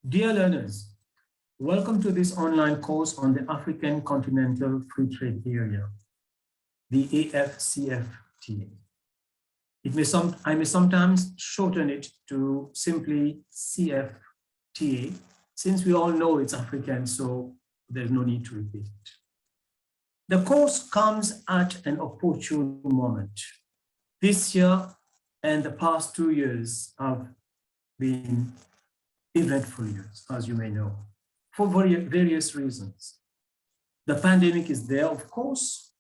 Dear learners, welcome to this online course on the African Continental Free Trade Area, the AFCFTA. I may sometimes shorten it to simply CFTA, since we all know it's African, so there's no need to repeat it. The course comes at an opportune moment. This year and the past 2 years have been eventful years, as you may know, for various reasons. The pandemic is there, of course,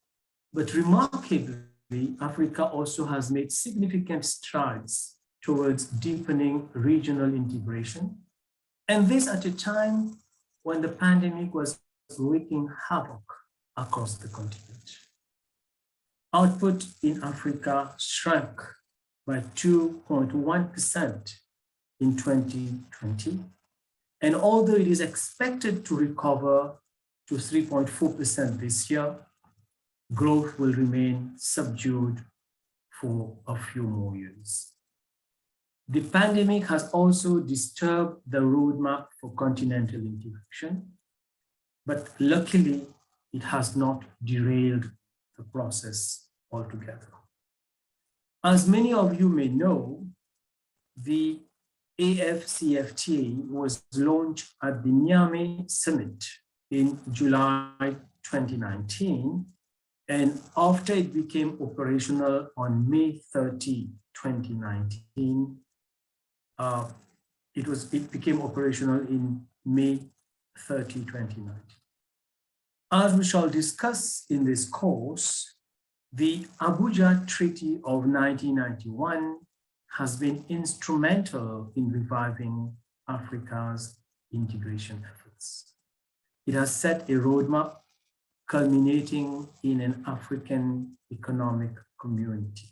but remarkably, Africa also has made significant strides towards deepening regional integration, and this at a time when the pandemic was wreaking havoc across the continent. Output in Africa shrank by 2.1% in 2020, and although it is expected to recover to 3.4% this year, growth will remain subdued for a few more years. The pandemic has also disturbed the roadmap for continental integration, but luckily it has not derailed the process altogether. As many of you may know, the AFCFTA was launched at the Niamey Summit in July 2019, and after it became operational on May 30, 2019, it became operational in May 30, 2019. As we shall discuss in this course, the Abuja Treaty of 1991 has been instrumental in reviving Africa's integration efforts. It has set a roadmap culminating in an African economic community.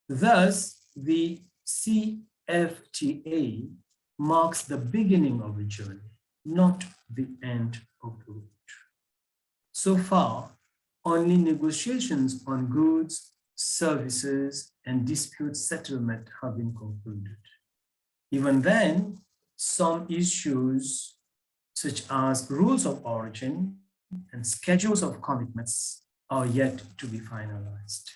Thus, the CFTA marks the beginning of a journey, not the end of the road. So far, only negotiations on goods, services, and dispute settlement have been concluded. Even then, some issues such as rules of origin and schedules of commitments are yet to be finalized.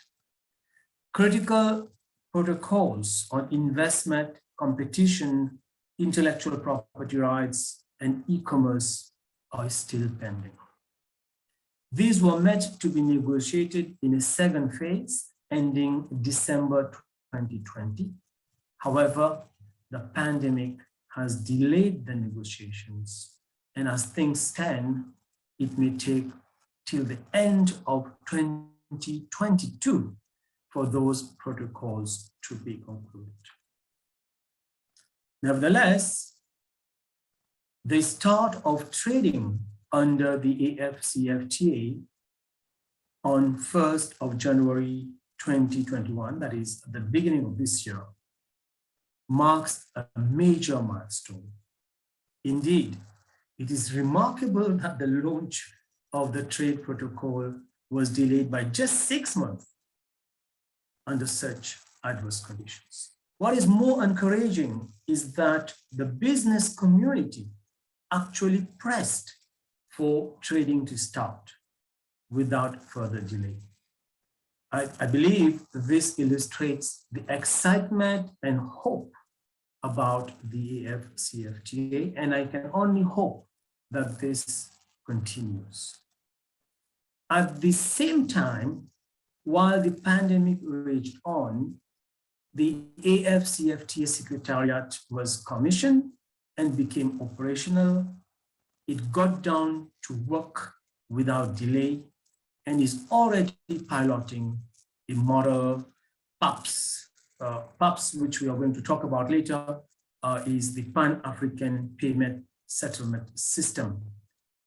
Critical protocols on investment, competition, intellectual property rights, and e-commerce are still pending. These were meant to be negotiated in a second phase ending December 2020. However, the pandemic has delayed the negotiations, and as things stand, it may take till the end of 2022 for those protocols to be concluded. Nevertheless, the start of trading under the AFCFTA on 1st of January 2021, that is the beginning of this year, marks a major milestone. Indeed, it is remarkable that the launch of the trade protocol was delayed by just 6 months under such adverse conditions. What is more encouraging is that the business community actually pressed for trading to start without further delay. I believe this illustrates the excitement and hope about the AFCFTA, and I can only hope that this continues. At the same time, while the pandemic raged on, the AFCFTA Secretariat was commissioned and became operational. It got down to work without delay and is already piloting a model PAPS. PAPS, which we are going to talk about later, is the Pan-African Payment Settlement System,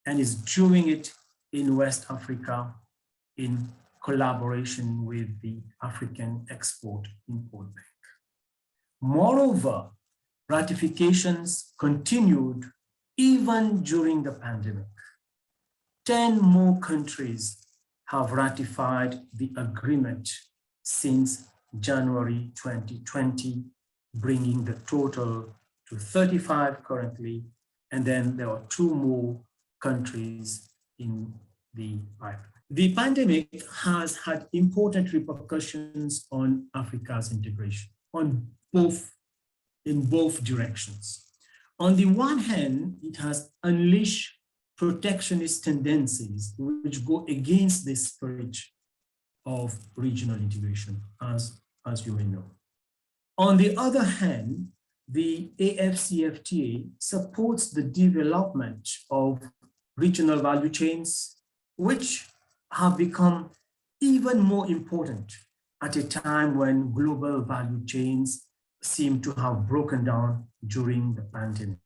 and is doing it in West Africa in collaboration with the African Export-Import Bank. Moreover, ratifications continued even during the pandemic. 10 more countries have ratified the agreement since January 2020, bringing the total to 35 currently, and then there are 2 more countries in the pipeline. The pandemic has had important repercussions on Africa's integration in both directions. On the one hand, it has unleashed protectionist tendencies which go against the spirit of regional integration, as you may know. On the other hand, the AFCFTA supports the development of regional value chains, which have become even more important at a time when global value chains seem to have broken down during the pandemic.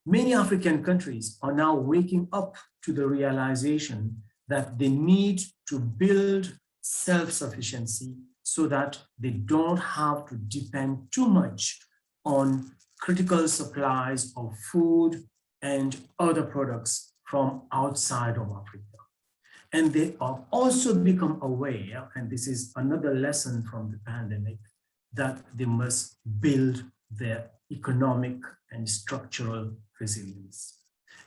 Many African countries are now waking up to the realization that they need to build self-sufficiency so that they don't have to depend too much on critical supplies of food and other products from outside of Africa. And they have also become aware, and this is another lesson from the pandemic, that they must build their economic and structural resilience.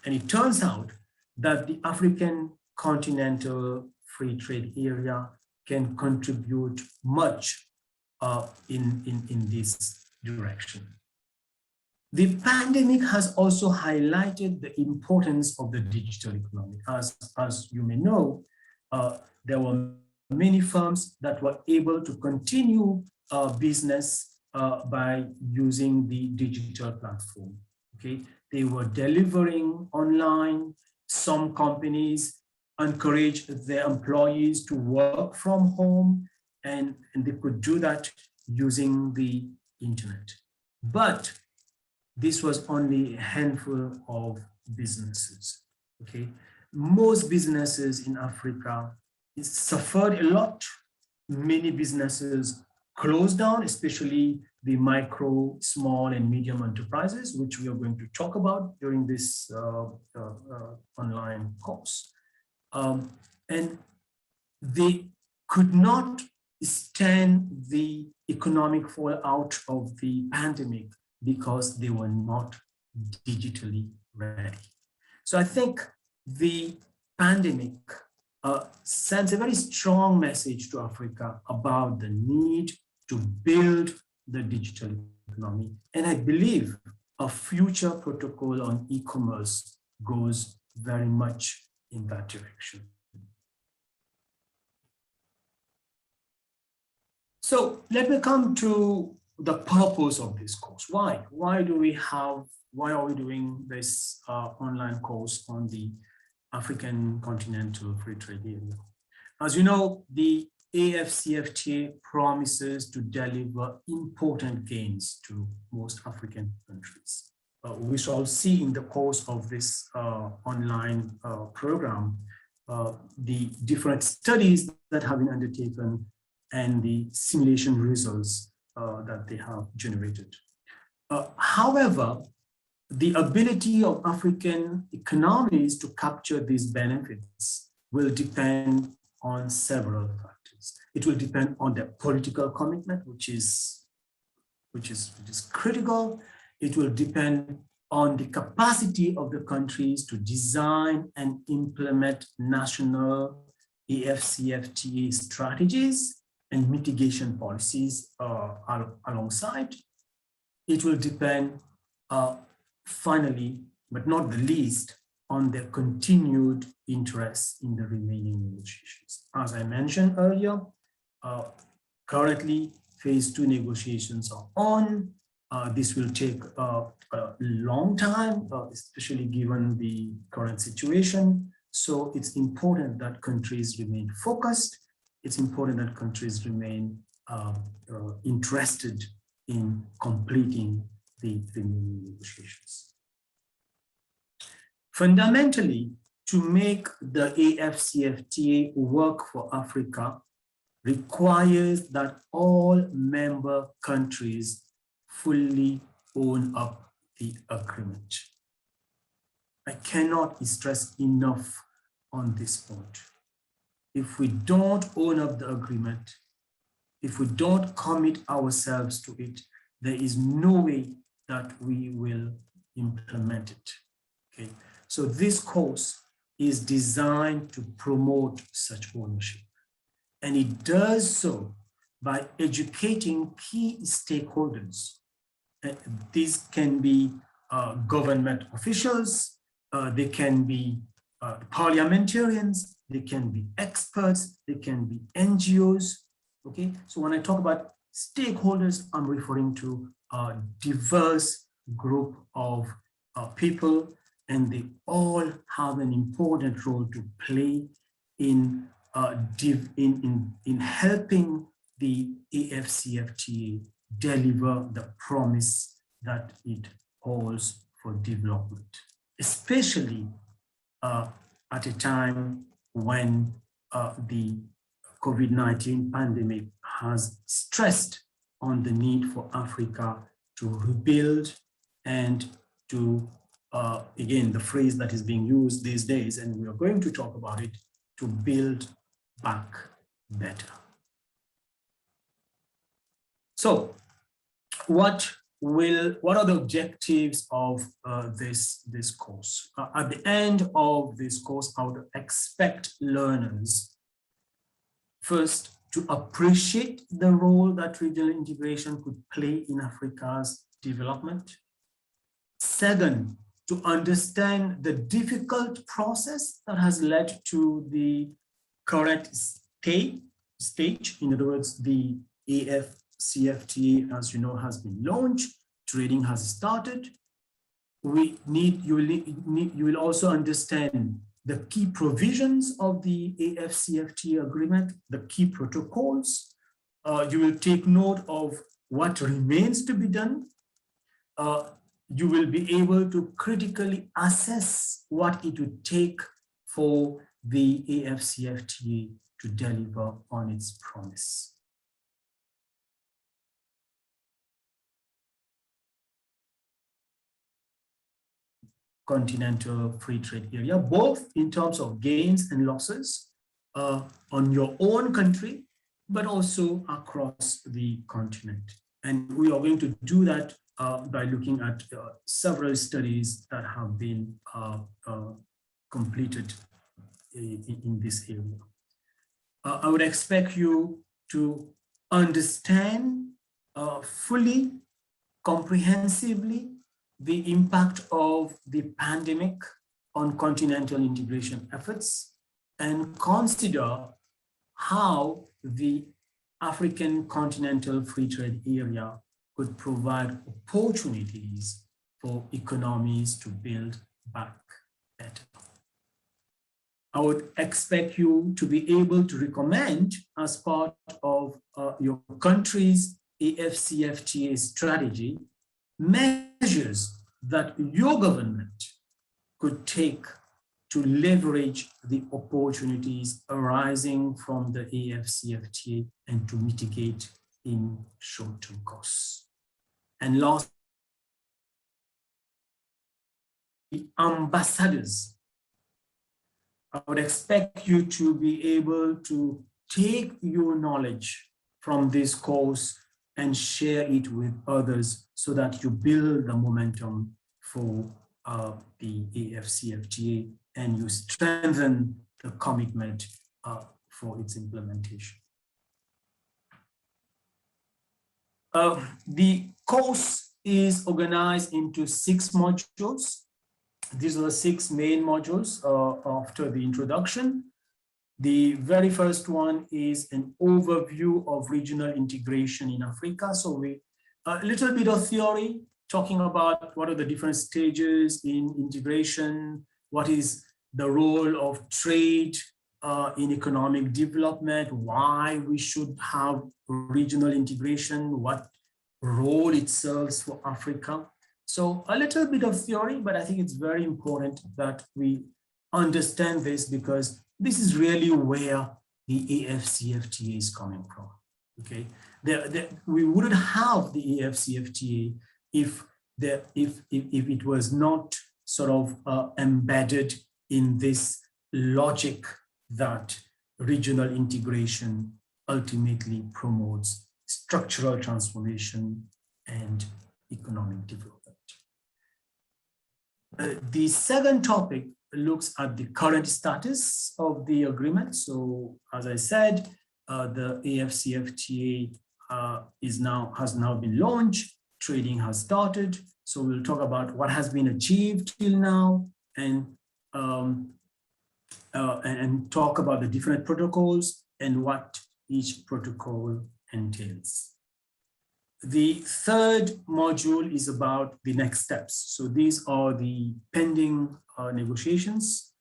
And it turns out that the African continental free trade area can contribute much in this direction. The pandemic has also highlighted the importance of the digital economy. As you may know, there were many firms that were able to continue business by using the digital platform. Okay, they were delivering online. Some companies encouraged their employees to work from home, and they could do that using the internet. But this was only a handful of businesses. Okay, most businesses in Africa suffered a lot. Many businesses closed down, especially the micro, small, and medium enterprises, which we are going to talk about during this online course. And they could not stand the economic fallout of the pandemic because they were not digitally ready. So I think the pandemic sends a very strong message to Africa about the need to build the digital economy. And I believe a future protocol on e-commerce goes very much in that direction. So let me come to the purpose of this course. Why? Why are we doing this online course on the African continental free trade area? As you know, the AFCFTA promises to deliver important gains to most African countries. We shall see in the course of this online program the different studies that have been undertaken and the simulation results that they have generated. However, the ability of African economies to capture these benefits will depend on several factors. It will depend on their political commitment, which is critical. It will depend on the capacity of the countries to design and implement national AFCFTA strategies and mitigation policies alongside. It will depend, finally, but not the least, on their continued interest in the remaining negotiations. As I mentioned earlier, currently phase 2 negotiations are on. This will take a long time, especially given the current situation. So it's important that countries remain focused. It's important that countries remain interested in completing the remaining negotiations. Fundamentally, to make the AFCFTA work for Africa requires that all member countries fully own up the agreement. I cannot stress enough on this point. If we don't own up the agreement, if we don't commit ourselves to it, there is no way that we will implement it. Okay, so this course is designed to promote such ownership, and it does so by educating key stakeholders. These can be government officials, they can be parliamentarians, they can be experts, they can be NGOs. Okay, so when I talk about stakeholders, I'm referring to a diverse group of people, and they all have an important role to play in helping the AFCFTA deliver the promise that it holds for development, especially at a time when the COVID-19 pandemic has stressed on the need for Africa to rebuild and to, again, the phrase that is being used these days, and we are going to talk about it, to build back better. So what are the objectives of this course? At the end of this course, I would expect learners first to appreciate the role that regional integration could play in Africa's development. Second, to understand the difficult process that has led to the current stage. In other words, the AFCFTA, as you know, has been launched, trading has started. You will also understand the key provisions of the AFCFTA agreement, the key protocols. You will take note of what remains to be done. You will be able to critically assess what it would take for the AFCFTA to deliver on its promise. Continental free trade area, both in terms of gains and losses on your own country, but also across the continent. And we are going to do that by looking at several studies that have been completed in this area. I would expect you to understand fully, comprehensively, the impact of the pandemic on continental integration efforts, and consider how the African continental free trade area could provide opportunities for economies to build back better. I would expect you to be able to recommend, as part of your country's AFCFTA strategy, measures that your government could take to leverage the opportunities arising from the AFCFTA and to mitigate in short-term costs. And last, the ambassadors. I would expect you to be able to take your knowledge from this course and share it with others so that you build the momentum for the AFCFTA and you strengthen the commitment for its implementation. The course is organized into 6 modules. These are the 6 main modules after the introduction. The very first one is an overview of regional integration in Africa. So a little bit of theory, talking about what are the different stages in integration, what is the role of trade in economic development, why we should have regional integration, what role it serves for Africa. So a little bit of theory, but I think it's very important that we understand this, because this is really where the AFCFTA is coming from. Okay, we wouldn't have the AFCFTA if it was not sort of embedded in this logic that regional integration ultimately promotes structural transformation and economic development. The second topic looks at the current status of the agreement. So, as I said, the AFCFTA has now been launched. Trading has started. So we'll talk about what has been achieved till now, and talk about the different protocols and what each protocol entails. The third module is about the next steps. So these are the pending negotiations,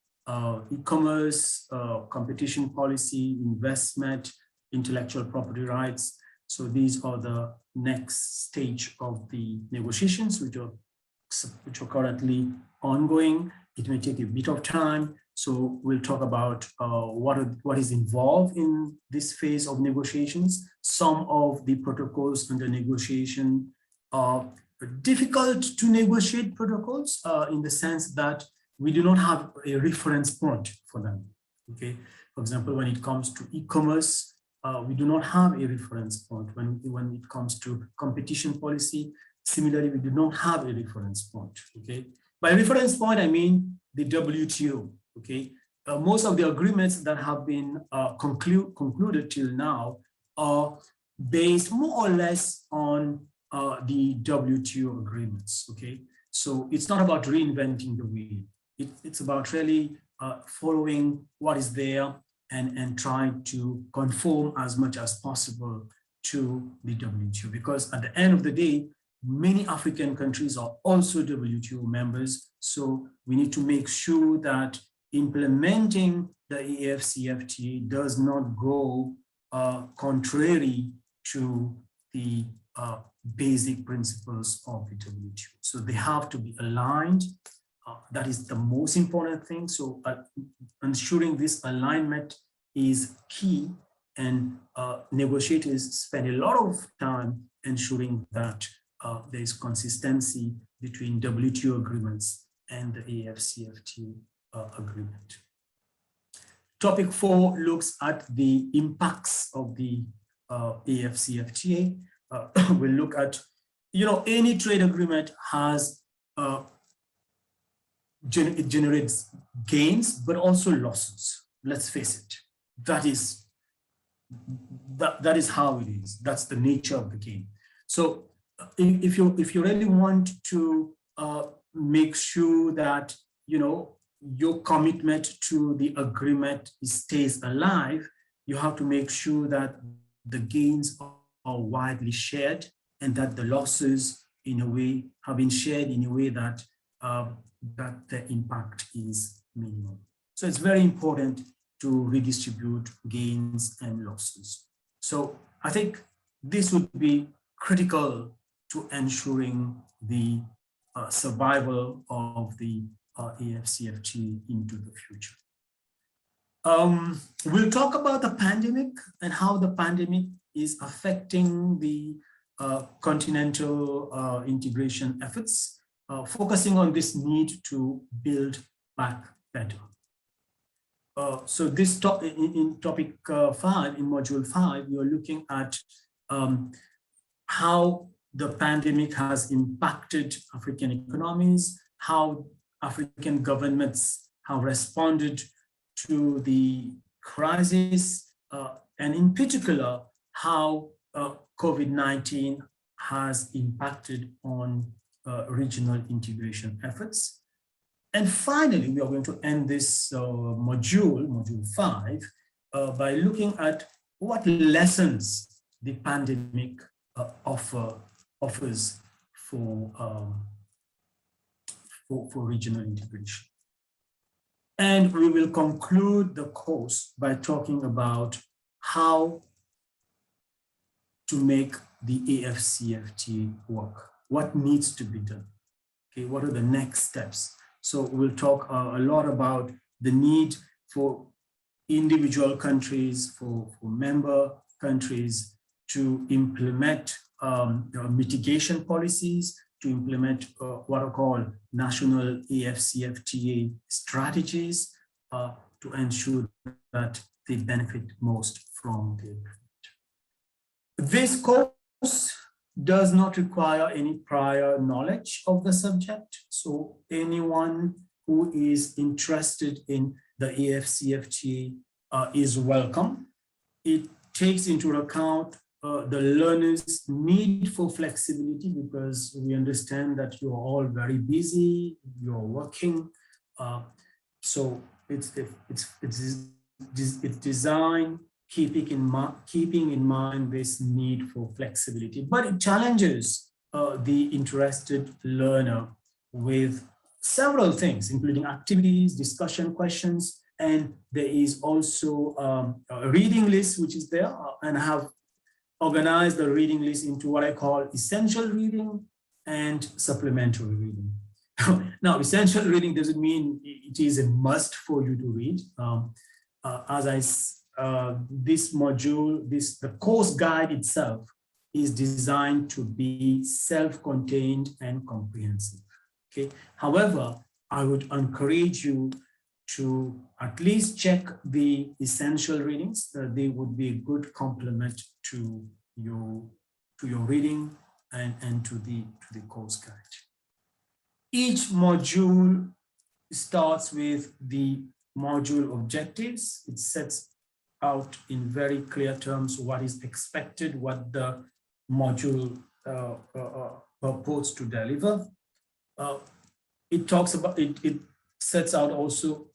e-commerce, competition policy, investment, intellectual property rights. So these are the next stage of the negotiations, which are currently ongoing. It may take a bit of time. So we'll talk about what is involved in this phase of negotiations. Some of the protocols under negotiation are difficult to negotiate protocols in the sense that we do not have a reference point for them. Okay, for example, when it comes to e-commerce, we do not have a reference point. When it comes to competition policy, similarly, we do not have a reference point. Okay, by reference point, I mean the WTO. Okay, most of the agreements that have been concluded till now are based more or less on the WTO agreements. Okay, so it's not about reinventing the wheel. It's about really following what is there and trying to conform as much as possible to the WTO, because at the end of the day, many African countries are also WTO members. So we need to make sure that implementing the AFCFTA does not go contrary to the basic principles of the WTO. So they have to be aligned. That is the most important thing. So ensuring this alignment is key, and negotiators spend a lot of time ensuring that there is consistency between WTO agreements and the AFCFTA agreement. Topic 4 looks at the impacts of the AFCFTA. We'll look at, any trade agreement has, it generates gains, but also losses. Let's face it. That is how it is. That's the nature of the game. So if you really want to make sure that, your commitment to the agreement stays alive, you have to make sure that the gains are widely shared and that the losses, in a way, have been shared in a way that that the impact is minimal. So it's very important to redistribute gains and losses. So I think this would be critical to ensuring the survival of the AFCFTA into the future. We'll talk about the pandemic and how the pandemic is affecting the continental integration efforts, focusing on this need to build back better. So this in topic 5, in module 5, we are looking at how the pandemic has impacted African economies, how African governments have responded to the crisis, and in particular, how COVID-19 has impacted on regional integration efforts. And finally, we are going to end this module 5, by looking at what lessons the pandemic offers for regional integration. And we will conclude the course by talking about how to make the AFCFTA work. What needs to be done? Okay, what are the next steps? So we'll talk a lot about the need for individual countries, for member countries to implement mitigation policies, to implement what are called national AFCFTA strategies to ensure that they benefit most from the agreement. This course does not require any prior knowledge of the subject. So anyone who is interested in the AFCFTA is welcome. It takes into account the learner's need for flexibility, because we understand that you're all very busy, you're working. So it's designed keeping in mind this need for flexibility, but it challenges the interested learner with several things, including activities, discussion questions, and there is also a reading list which is there, and I have organized the reading list into what I call essential reading and supplementary reading. Now, essential reading doesn't mean it is a must for you to read. This module, the course guide itself is designed to be self-contained and comprehensive. Okay. However, I would encourage you to at least check the essential readings. They would be a good complement to your reading and to the course guide. Each module starts with the module objectives. It sets out in very clear terms what is expected, what the module purports to deliver. It talks about it sets out also,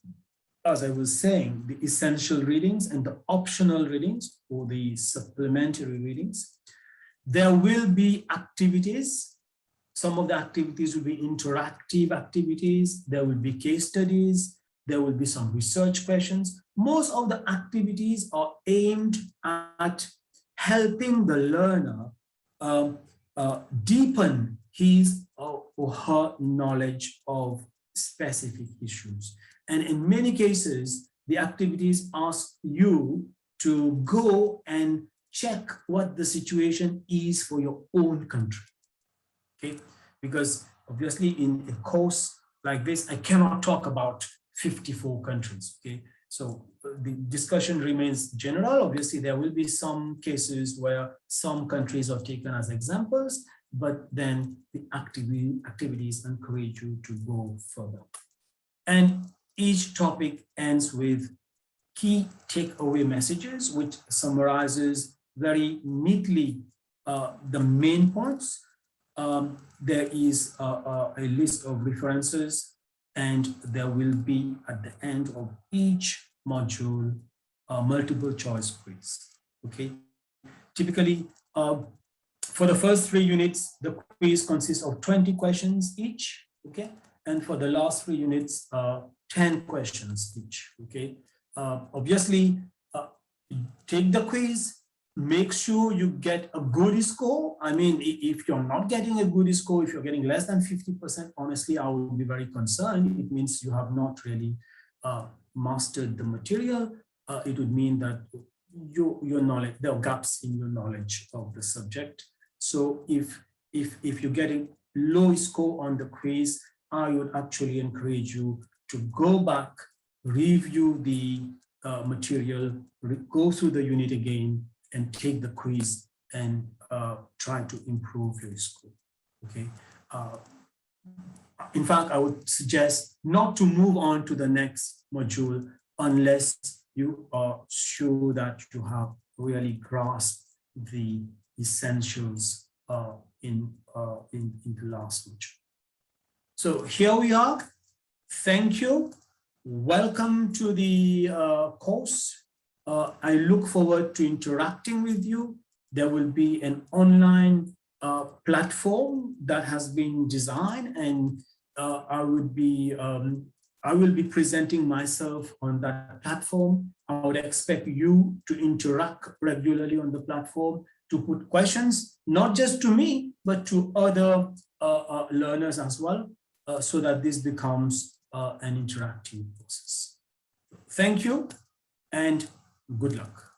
as I was saying, the essential readings and the optional readings or the supplementary readings. There will be activities. Some of the activities will be interactive activities. There will be case studies. There will be some research questions. Most of the activities are aimed at helping the learner deepen his or her knowledge of specific issues. And in many cases, the activities ask you to go and check what the situation is for your own country. Okay, because obviously in a course like this, I cannot talk about 54 countries. Okay, so the discussion remains general. Obviously, there will be some cases where some countries are taken as examples, but then the activities encourage you to go further. And each topic ends with key takeaway messages, which summarizes very neatly the main points. There is a list of references, and there will be at the end of each module a multiple choice quiz. Okay, typically for the first 3 units, the quiz consists of 20 questions each. Okay, and for the last 3 units, 10 questions each. Okay, obviously, take the quiz. Make sure you get a good score. I mean, if you're not getting a good score, if you're getting less than 50%, honestly, I would be very concerned. It means you have not really mastered the material. It would mean that your knowledge, there are gaps in your knowledge of the subject. So if you're getting low score on the quiz, I would actually encourage you to go back, review the material, go through the unit again, and take the quiz and try to improve your score. Okay. In fact, I would suggest not to move on to the next module unless you are sure that you have really grasped the essentials in the last module. So here we are. Thank you. Welcome to the course. I look forward to interacting with you. There will be an online platform that has been designed, and I will be presenting myself on that platform. I would expect you to interact regularly on the platform, to put questions, not just to me, but to other learners as well, so that this becomes an interactive process. Thank you, and good luck.